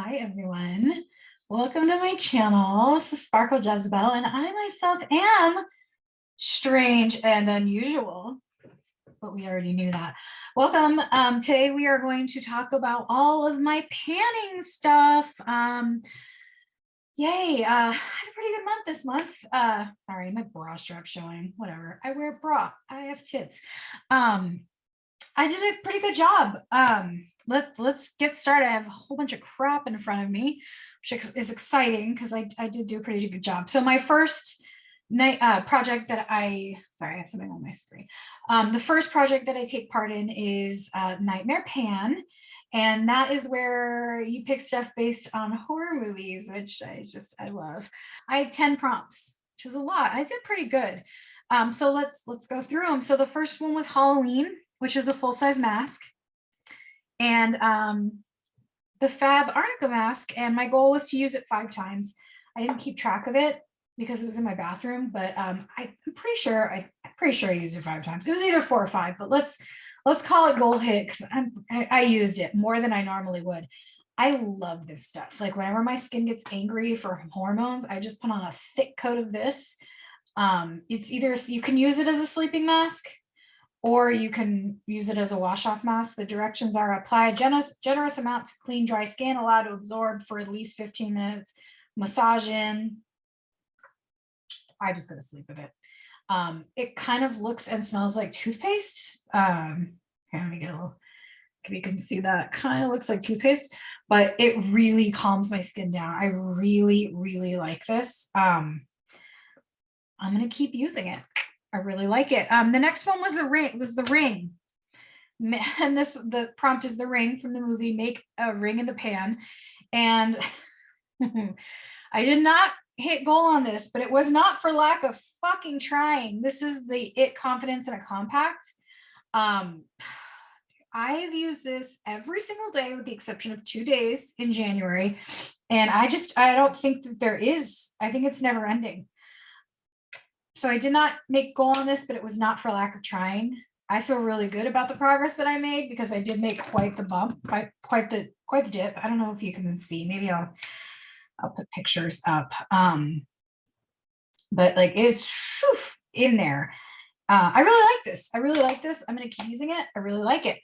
Hi everyone, welcome to my channel. This is sparklejezebel and I myself am strange and unusual, but we already knew that. Welcome. Today we are going to talk about all of my panning stuff. Yay, I had a pretty good month this month. Sorry, my bra strap showing, whatever. I wear a bra, I have tits. I did a pretty good job. Let's get started. I have a whole bunch of crap in front of me, which is exciting because I did do a pretty good job. So my first project that I have something on my screen. The first project that I take part in is Nightmare Pan. And that is where you pick stuff based on horror movies, which I love. I had 10 prompts, which was a lot. I did pretty good. So let's go through them. So the first one was Halloween, which is a full-size mask. And the Fab Arnica mask, and my goal was to use it 5 times. I didn't keep track of it because it was in my bathroom, but I'm pretty sure I used it 5 times. It was either 4 or 5, but let's call it goal hit because I used it more than I normally would. I love this stuff. Like whenever my skin gets angry for hormones, I just put on a thick coat of this. It's either you can use it as a sleeping mask, or you can use it as a wash-off mask. The directions are apply a generous amount to clean, dry skin, allow to absorb for at least 15 minutes, massage in. I just go to sleep with it. It kind of looks and smells like toothpaste. Let me get a little, if you can see that, kind of looks like toothpaste, but it really calms my skin down. I really, really like this. I'm gonna keep using it. I really like it. The next one was the ring. And the prompt is the ring from the movie Make a Ring in the Pan. And I did not hit goal on this, but it was not for lack of fucking trying. This is the It Confidence in a Compact. I've used this every single day with the exception of 2 days in January. And I don't think that there is, I think it's never ending. So I did not make goal on this, but it was not for lack of trying. I feel really good about the progress that I made because I did make quite the bump, quite the dip. I don't know if you can see. Maybe I'll put pictures up. But like it's in there. I really like this. I really like this. I'm gonna keep using it. I really like it.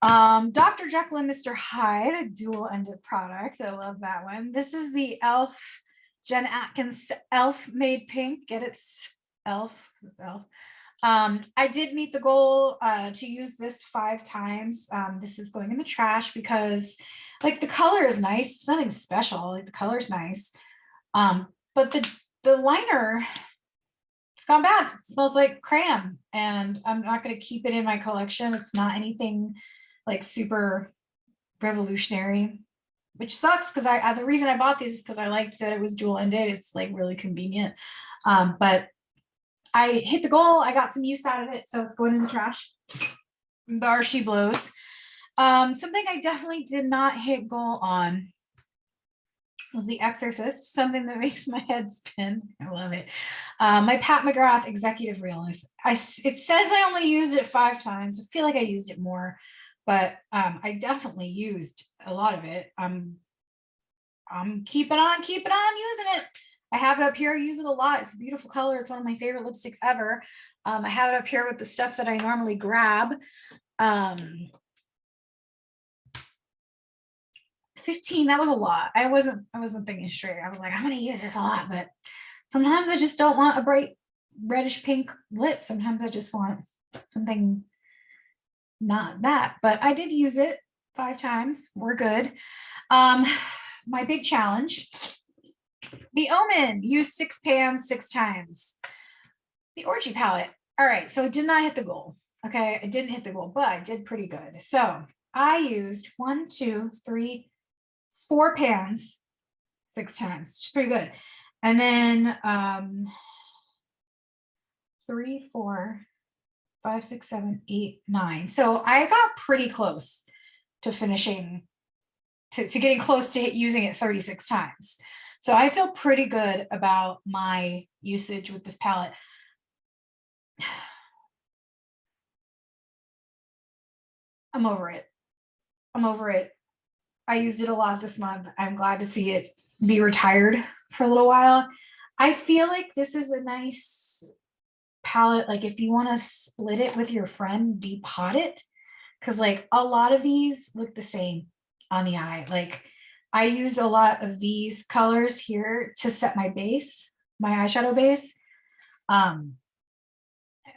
Dr. Jekyll and Mr. Hyde, a dual-ended product. I love that one. This is the e.l.f. Jen Atkins e.l.f. Made Pink. Get it? e.l.f. I did meet the goal to use this 5 times. This is going in the trash because like the color is nice. It's nothing special. Like the color's nice. But the liner, it's gone bad. It smells like crayon, and I'm not going to keep it in my collection. It's not anything like super revolutionary, which sucks because the reason I bought these is because I liked that it was dual ended. It's like really convenient. But I hit the goal. I got some use out of it, so it's going in the trash. There she blows. Something I definitely did not hit goal on was The Exorcist, something that makes my head spin. I love it. My Pat McGrath Executive Realness. It says I only used it 5 times. I feel like I used it more, but I definitely used a lot of it. I'm keeping on using it. I have it up here. I use it a lot. It's a beautiful color. It's one of my favorite lipsticks ever. I have it up here with the stuff that I normally grab. 15, that was a lot. I wasn't thinking straight. I was like, I'm gonna use this a lot, but sometimes I just don't want a bright reddish pink lip. Sometimes I just want something not that, but I did use it 5 times. We're good. My big challenge, The Omen, used 6 pans 6 times. The Orgy palette. All right, so it did not hit the goal. Okay, I didn't hit the goal, but I did pretty good. So I used 1, 2, 3, 4 pans 6 times. It's pretty good. And then 3, 4, 5, 6, 7, 8, 9. So I got pretty close to finishing, to getting close to using it 36 times. So I feel pretty good about my usage with this palette. I'm over it. I used it a lot this month. I'm glad to see it be retired for a little while. I feel like this is a nice palette. Like if you want to split it with your friend, depot it. Cause like a lot of these look the same on the eye. Like I use a lot of these colors here to set my base, my eyeshadow base.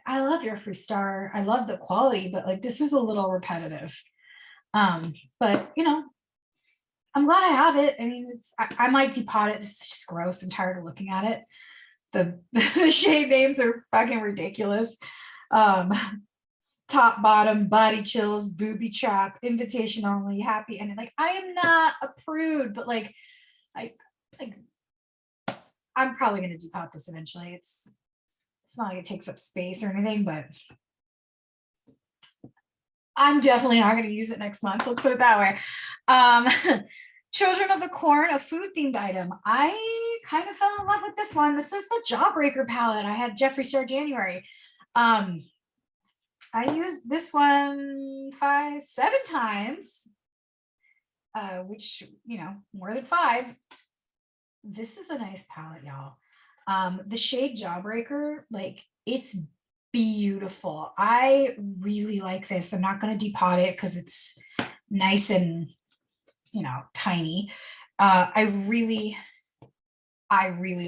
I love your Free Star. I love the quality, but like this is a little repetitive. But you know, I'm glad I have it. I mean, I might depot it. It's just gross. I'm tired of looking at it. The shade names are fucking ridiculous. Um, top, bottom, body chills, booby trap, invitation only, happy ending. Like I am not a prude, but like like I'm probably gonna depot this eventually. It's not like it takes up space or anything, but I'm definitely not going to use it next month. Let's put it that way. Children of the Corn, a food themed item. I kind of fell in love with this one. This is the Jawbreaker palette. I had Jeffree Star January. I used this one 7 times, which, you know, more than 5. This is a nice palette, y'all. The shade Jawbreaker, like it's beautiful. I really like this. I'm not going to depot it because it's nice and, you know, tiny. I really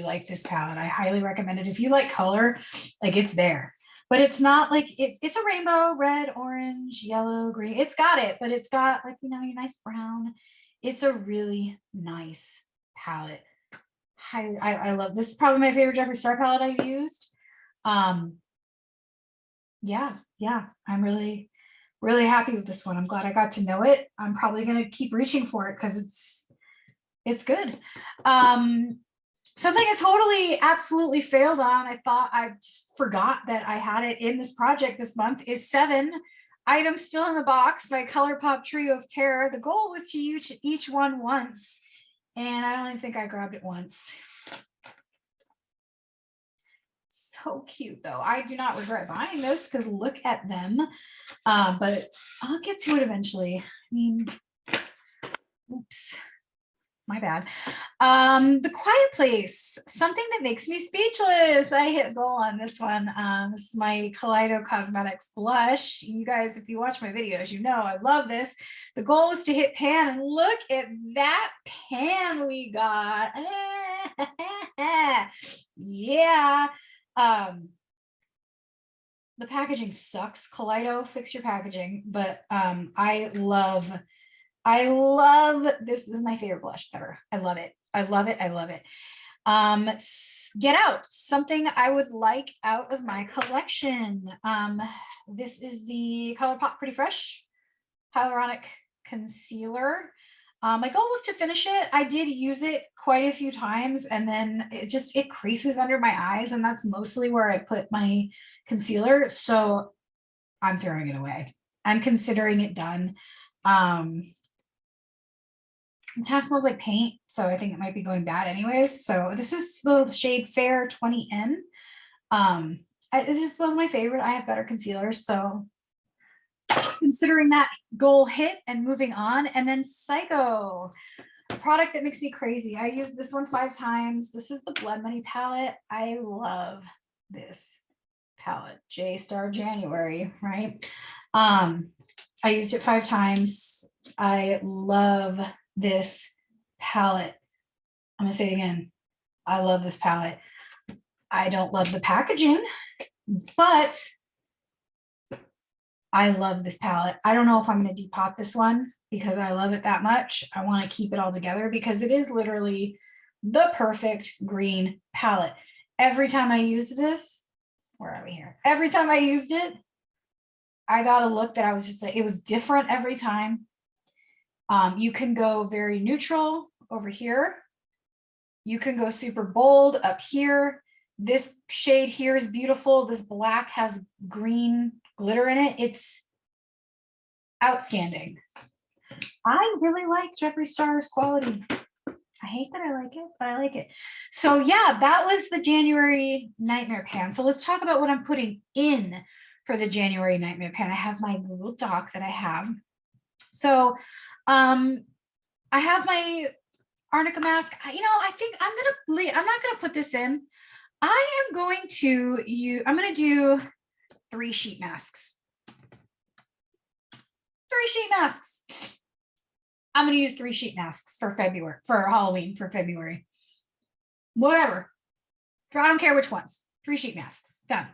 like this palette. I highly recommend it. If you like color, like it's there, but it's not like it's a rainbow, red, orange, yellow, green. It's got it, but it's got like, you know, your nice brown. It's a really nice palette. I love this. Is probably my favorite Jeffree Star palette I've used. Yeah, I'm really happy with this one. I'm glad I got to know it. I'm probably gonna keep reaching for it because it's good. Something I totally absolutely failed on. I thought I just forgot that I had it in this project this month is 7 items still in the box by Colourpop Trio of Terror. The goal was to use each one once. And I don't even think I grabbed it once. So cute though. I do not regret buying this because look at them. But I'll get to it eventually. I mean, oops, my bad. The Quiet Place, something that makes me speechless. I hit goal on this one. This is my Kaleido Cosmetics blush. You guys, if you watch my videos, you know I love this. The goal was to hit pan, and look at that pan we got. Yeah. The packaging sucks. Kaleido, fix your packaging. But I love this. This is my favorite blush ever. I love it. I love it. I love it. Get Out, something I would like out of my collection. This is the Colourpop Pretty Fresh Hyaluronic Concealer. My goal was to finish it. I did use it quite a few times, and then it creases under my eyes, and that's mostly where I put my concealer. So I'm throwing it away. I'm considering it done. It kind of smells like paint, so I think it might be going bad anyways. So this is the shade Fair 20N. It just was my favorite. I have better concealers, so considering that goal hit and moving on. And then Psycho, a product that makes me crazy. I used this one 5 times. This is the Blood Money palette. I love this palette. J Star January, right? I used it 5 times. I love this palette. I'm gonna say it again. I love this palette. I don't love the packaging, but I love this palette. I don't know if I'm going to depot this one because I love it that much. I want to keep it all together because it is literally the perfect green palette. Every time I used this, where are we here? Every time I used it, I got a look that I was just like, it was different every time. You can go very neutral over here. You can go super bold up here. This shade here is beautiful. This black has green glitter in it. It's outstanding. I really like Jeffree Star's quality. I hate that I like it, but I like it. So yeah, that was the January Nightmare Pan. So let's talk about what I'm putting in for the January Nightmare Pan. I have my Google Doc that I have. So I have my arnica mask. I think I'm not gonna put this in. I am going to do 3 sheet masks. 3 sheet masks. I'm gonna use 3 sheet masks for Halloween for February. Whatever. I don't care which ones. 3 sheet masks. Done.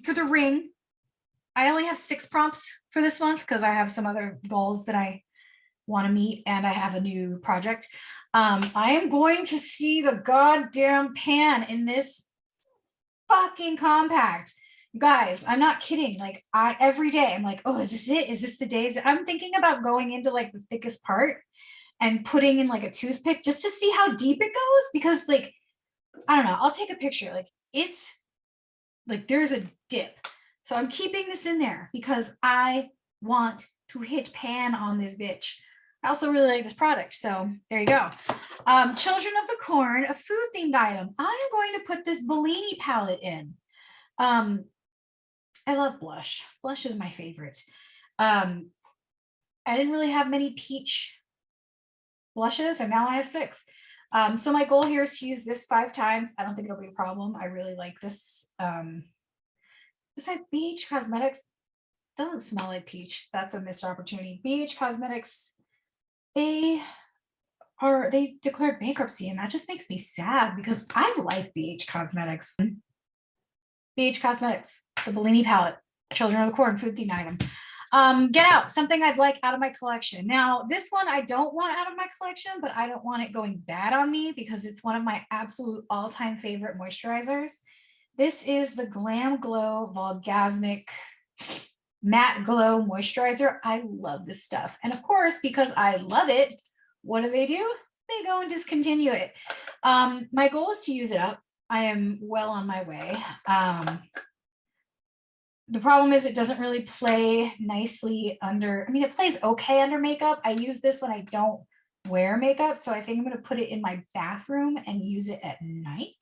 For the ring, I only have 6 prompts for this month because I have some other goals that I want to meet and I have a new project. I am going to see the goddamn pan in this fucking compact. You guys, I'm not kidding. Like every day I'm like, oh, is this it? Is this the days? I'm thinking about going into like the thickest part and putting in like a toothpick just to see how deep it goes, because like, I don't know, I'll take a picture. Like it's like there's a dip. So I'm keeping this in there because I want to hit pan on this bitch. I also really like this product. So there you go. Children of the Corn, a food themed item. I am going to put this Bellini palette in. I love blush. Blush is my favorite. I didn't really have many peach blushes and now I have 6. So my goal here is to use this 5 times. I don't think it'll be a problem. I really like this. Besides BH Cosmetics, doesn't smell like peach. That's a missed opportunity. BH Cosmetics, they declared bankruptcy, and that just makes me sad because I like BH Cosmetics. BH Cosmetics, the Bellini palette, Children of the Corn food themed item. Get Out, something I'd like out of my collection. Now, this one I don't want out of my collection, but I don't want it going bad on me because it's one of my absolute all-time favorite moisturizers. This is the GlamGlow Volgasmic Matte Glow Moisturizer. I love this stuff. And of course, because I love it, what do? They go and discontinue it. My goal is to use it up. I am well on my way. The problem is it doesn't really play nicely under, it plays okay under makeup. I use this when I don't wear makeup. So I think I'm going to put it in my bathroom and use it at night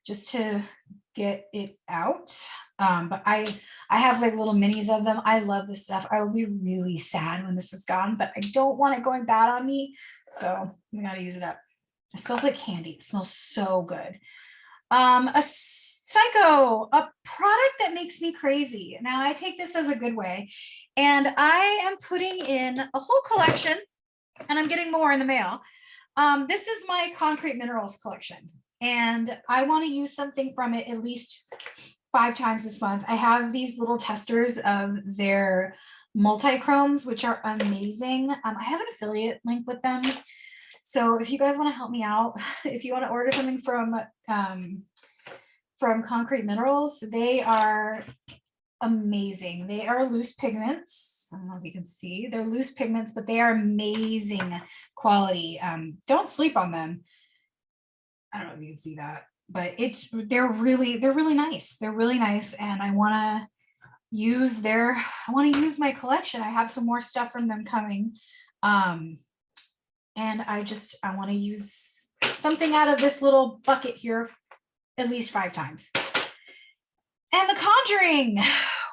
just to get it out. But I have like little minis of them. I love this stuff. I will be really sad when this is gone, but I don't want it going bad on me. So we got to use it up. It smells like candy. It smells so good. A Psycho, a product that makes me crazy. Now I take this as a good way, and I am putting in a whole collection, and I'm getting more in the mail. This is my Concrete Minerals collection, and I want to use something from it at least 5 times this month. I have these little testers of their multi-chromes, which are amazing. I have an affiliate link with them. So if you guys want to help me out, if you want to order something from Concrete Minerals, they are amazing. They are loose pigments. I don't know if you can see. They're loose pigments, but they are amazing quality. Don't sleep on them. I don't know if you can see that, but they're really nice. They're really nice, and I want to use my collection. I have some more stuff from them coming. And I want to use something out of this little bucket here at least 5 times. And The Conjuring.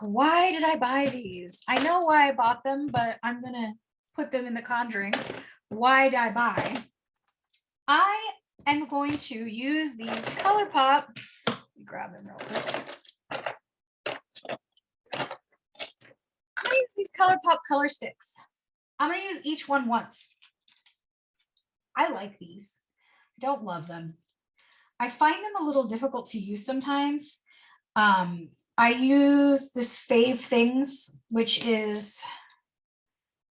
Why did I buy these? I know why I bought them, but I'm going to put them in The Conjuring. Why did I buy? I am going to use these Colourpop. Let me grab them real quick. I'm going to use these Colourpop color sticks. I'm going to use each one once. I like these. I don't love them. I find them a little difficult to use sometimes. I use this Fave Things, which is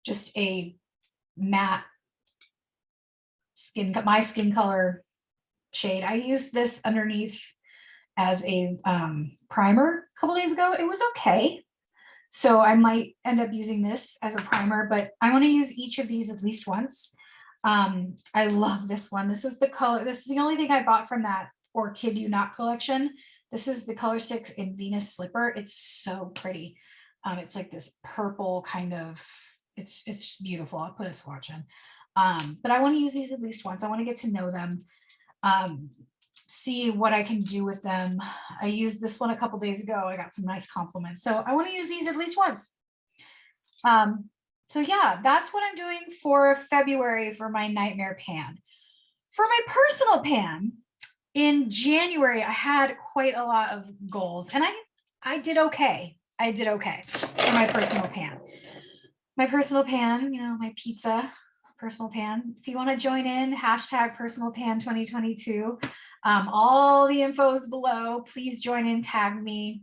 just a matte my skin color shade. I used this underneath as a primer a couple days ago. It was okay. So I might end up using this as a primer, but I want to use each of these at least once. I love this one. This is the color. This is the only thing I bought from that Or Kid You Not collection. This is the color stick in Venus Slipper. It's so pretty. It's like this purple kind of, it's beautiful. I'll put a swatch in. But I want to use these at least once. I want to get to know them, see what I can do with them. I used this one a couple days ago. I got some nice compliments. So I want to use these at least once. So yeah, that's what I'm doing for February for my nightmare pan. For my personal pan, in January, I had quite a lot of goals and I did okay. I did okay for my personal pan. My personal pan, you know, my pizza personal pan. If you want to join in, hashtag personal pan 2022. All the info is below. Please join in, tag me.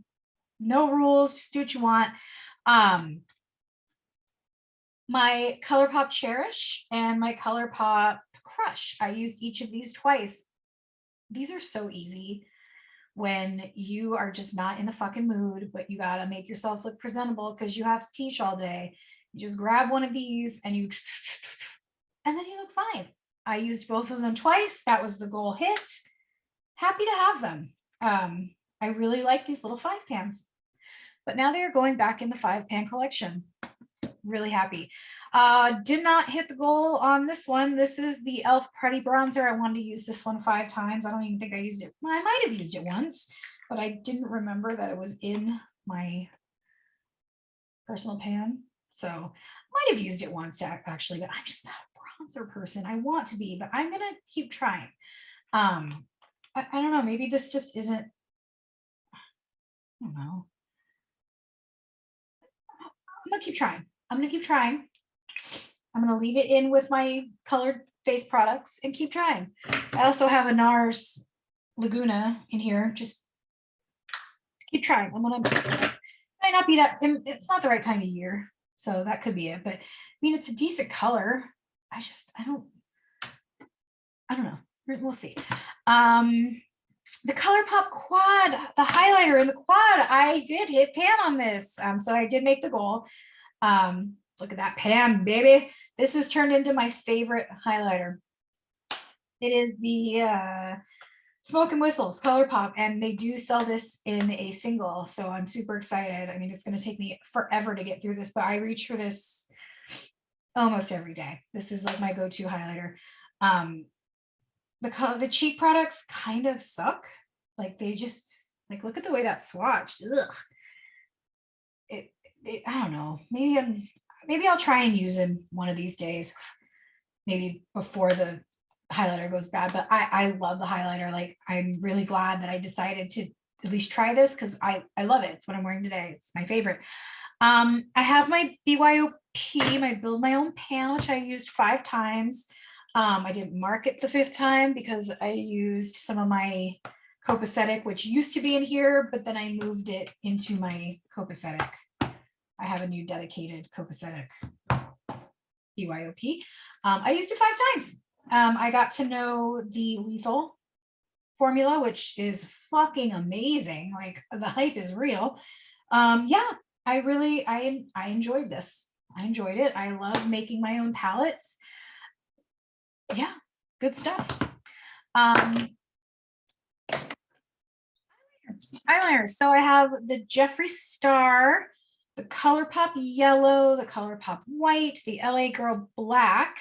No rules, just do what you want. My Colourpop Cherish and my Colourpop Crush. I used each of these twice. These are so easy when you are just not in the fucking mood, but you gotta make yourself look presentable because you have to teach all day. You just grab one of these and you, and then you look fine. I used both of them twice. That was the goal hit. Happy to have them. I really like these little 5 pans, but now they're going back in the 5 pan collection. Really happy. Did not hit the goal on this one. This is the e.l.f. Pretty Bronzer. I wanted to use this one 5 times. I don't even think I used it. Well, I might have used it once, but I didn't remember that it was in my personal pan. So I might have used it once actually, but I'm just not a bronzer person. I want to be, but I'm gonna keep trying. I don't know. Maybe this just isn't. I don't know. I'm gonna keep trying. I'm gonna keep trying. I'm gonna leave it in with my colored face products and keep trying. I also have a Nars Laguna in here. Just keep trying. I'm gonna might not be that. It's not the right time of year, so that could be it. But I mean, it's a decent color. I don't know. We'll see. The Colourpop Quad, the highlighter in the quad. I did hit pan on this, so I did make the goal. Look at that pan, baby. This has turned into my favorite highlighter. It is the Smoke and Whistles Colourpop, and they do sell this in a single, so I'm super excited. I mean, it's going to take me forever to get through this, but I reach for this almost every day. This is like my go-to highlighter. The cheek products kind of suck. Like they just like, look at the way that's swatched. Ugh. I don't know. Maybe I'll try and use them one of these days. Maybe before the highlighter goes bad. But I love the highlighter. Like I'm really glad that I decided to at least try this because I love it. It's what I'm wearing today. It's my favorite. I have my BYOP, my Build My Own pan, which I used 5 times. I didn't mark it the 5th time because I used some of my copacetic, which used to be in here, but then I moved it into my copacetic. I have a new dedicated copacetic BYOP. I used it 5 times. I got to know the lethal formula, which is fucking amazing. Like the hype is real. Yeah, I enjoyed this. I enjoyed it. I love making my own palettes. Yeah, good stuff. Eyeliners. So I have the Jeffree Star, the Colourpop Yellow, the Colourpop White, the LA Girl Black.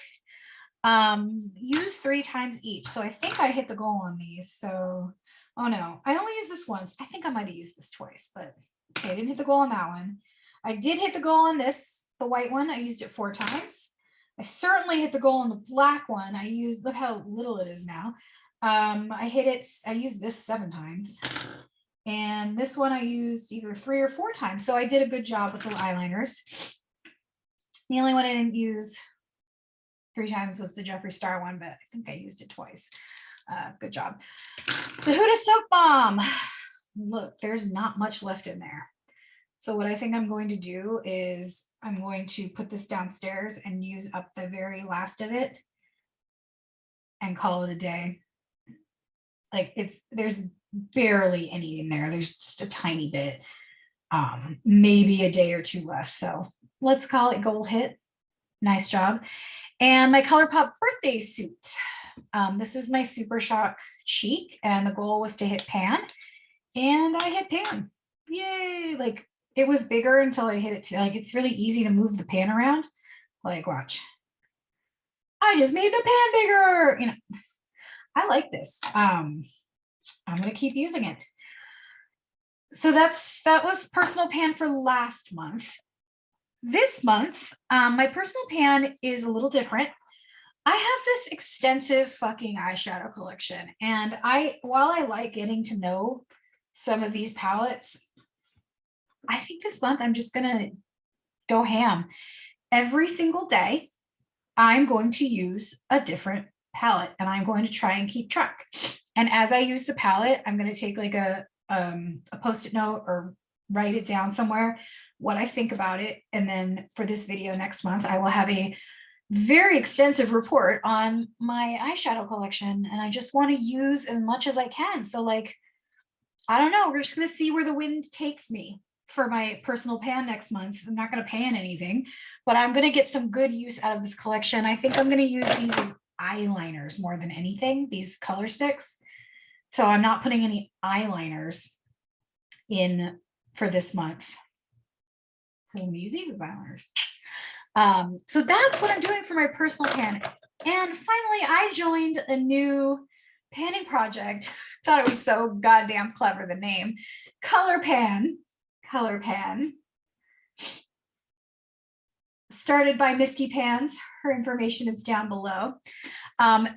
Use 3 times each. So I think I hit the goal on these. So, oh no, I only used this once. I think I might have used this twice, but okay, I didn't hit the goal on that one. I did hit the goal on this, the white one. I used it 4 times. I certainly hit the goal on the black one. Look how little it is now. I used this 7 times. And this one I used either 3 or 4 times. So I did a good job with the eyeliners. The only one I didn't use 3 times was the Jeffree Star one, but I think I used it twice. Good job. The Huda Soap Bomb. Look, there's not much left in there. So what I think I'm going to do is I'm going to put this downstairs and use up the very last of it and call it a day. Like there's barely any in there. There's just a tiny bit, maybe a day or 2 left. So let's call it goal hit. Nice job. And my Colourpop birthday suit. This is my Super Shock cheek, and the goal was to hit pan, and I hit pan. Yay! Like it was bigger until I hit it. Like it's really easy to move the pan around. Like watch. I just made the pan bigger. You know, I like this. I'm gonna keep using it. So that was personal pan for last month. this month, my personal pan is a little different. I have this extensive fucking eyeshadow collection, and while I like getting to know some of these palettes, I think this month I'm just gonna go ham. Every single day, I'm going to use a different palette, and I'm going to try and keep track. And as I use the palette, I'm going to take like a post-it note or write it down somewhere, what I think about it. And then for this video next month, I will have a very extensive report on my eyeshadow collection. And I just want to use as much as I can. So like, I don't know, we're just going to see where the wind takes me for my personal pan next month. I'm not going to pan anything, but I'm going to get some good use out of this collection. I think I'm going to use these as eyeliners more than anything, these color sticks. So I'm not putting any eyeliners in for this month. I'm using these eyeliners. So that's what I'm doing for my personal pan. And finally, I joined a new panning project. Thought it was so goddamn clever, the name. Colourpan. Started by Misty Pans. Her information is down below. I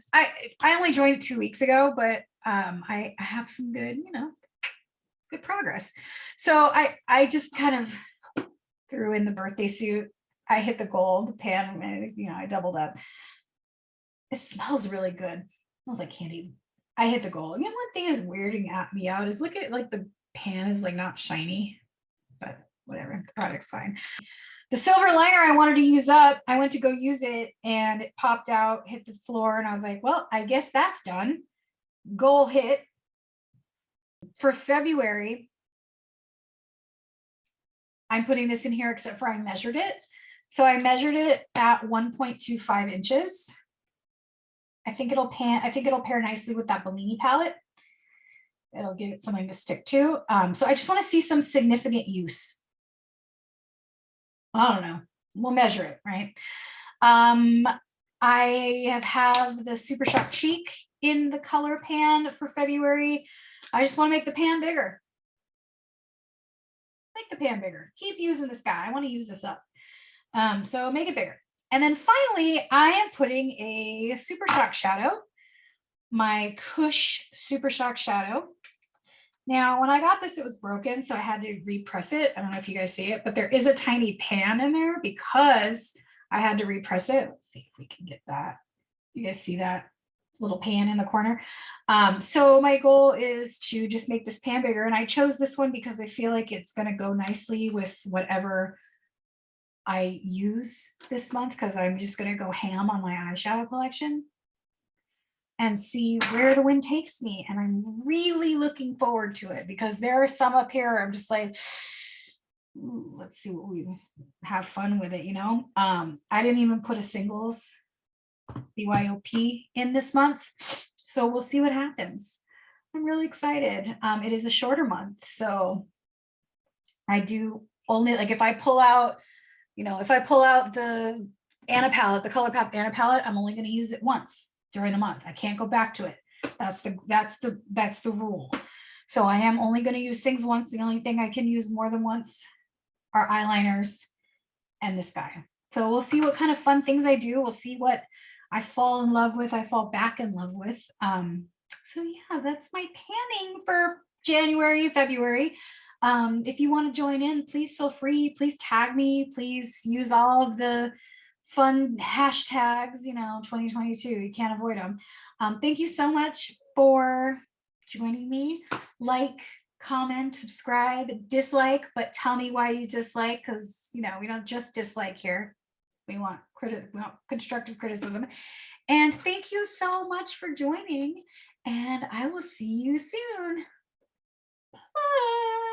only joined it 2 weeks ago, but I have some good, good progress. So I just kind of threw in the birthday suit. I hit the goal, the pan, I doubled up. It smells really good. It smells like candy. I hit the goal. One thing is weirding me out is look at like the pan is like not shiny, but whatever, the product's fine. The silver liner I wanted to use up, I went to go use it and it popped out, hit the floor, and I was like, well, I guess that's done. Goal hit. For February, I'm putting this in here except for I measured it. So I measured it at 1.25 inches. I think it'll pair nicely with that Bellini palette. It'll give it something to stick to. So I just want to see some significant use. I don't know. We'll measure it, right? I have the Super Shock Cheek in the Colourpan for February. I just want to make the pan bigger. Make the pan bigger. Keep using this guy. I want to use this up. So make it bigger. And then finally, I am putting a Super Shock shadow, my Kush Super Shock shadow. Now, when I got this, it was broken, so I had to repress it. I don't know if you guys see it, but there is a tiny pan in there because I had to repress it. Let's see if we can get that. You guys see that little pan in the corner? So my goal is to just make this pan bigger. And I chose this one because I feel like it's going to go nicely with whatever I use this month, because I'm just going to go ham on my eyeshadow collection and see where the wind takes me. And I'm really looking forward to it because there are some up here I'm just like, ooh, let's see what we have fun with it, I didn't even put a singles BYOP in this month, so we'll see what happens. I'm really excited. It is a shorter month, so I do only, like, if I pull out the Anna palette, the Colourpop Anna palette, I'm only going to use it once during the month. I can't go back to it. That's the rule. So I am only going to use things once. The only thing I can use more than once are eyeliners and this guy. So we'll see what kind of fun things I do. We'll see what I fall in love with, I fall back in love with. So yeah, that's my panning for January, February. If you want to join in, please feel free. Please tag me. Please use all of the fun hashtags, 2022. You can't avoid them. Thank you so much for joining me. Like, comment, subscribe, dislike, but tell me why you dislike, because we don't just dislike here. We want constructive criticism. And thank you so much for joining, and I will see you soon. Bye.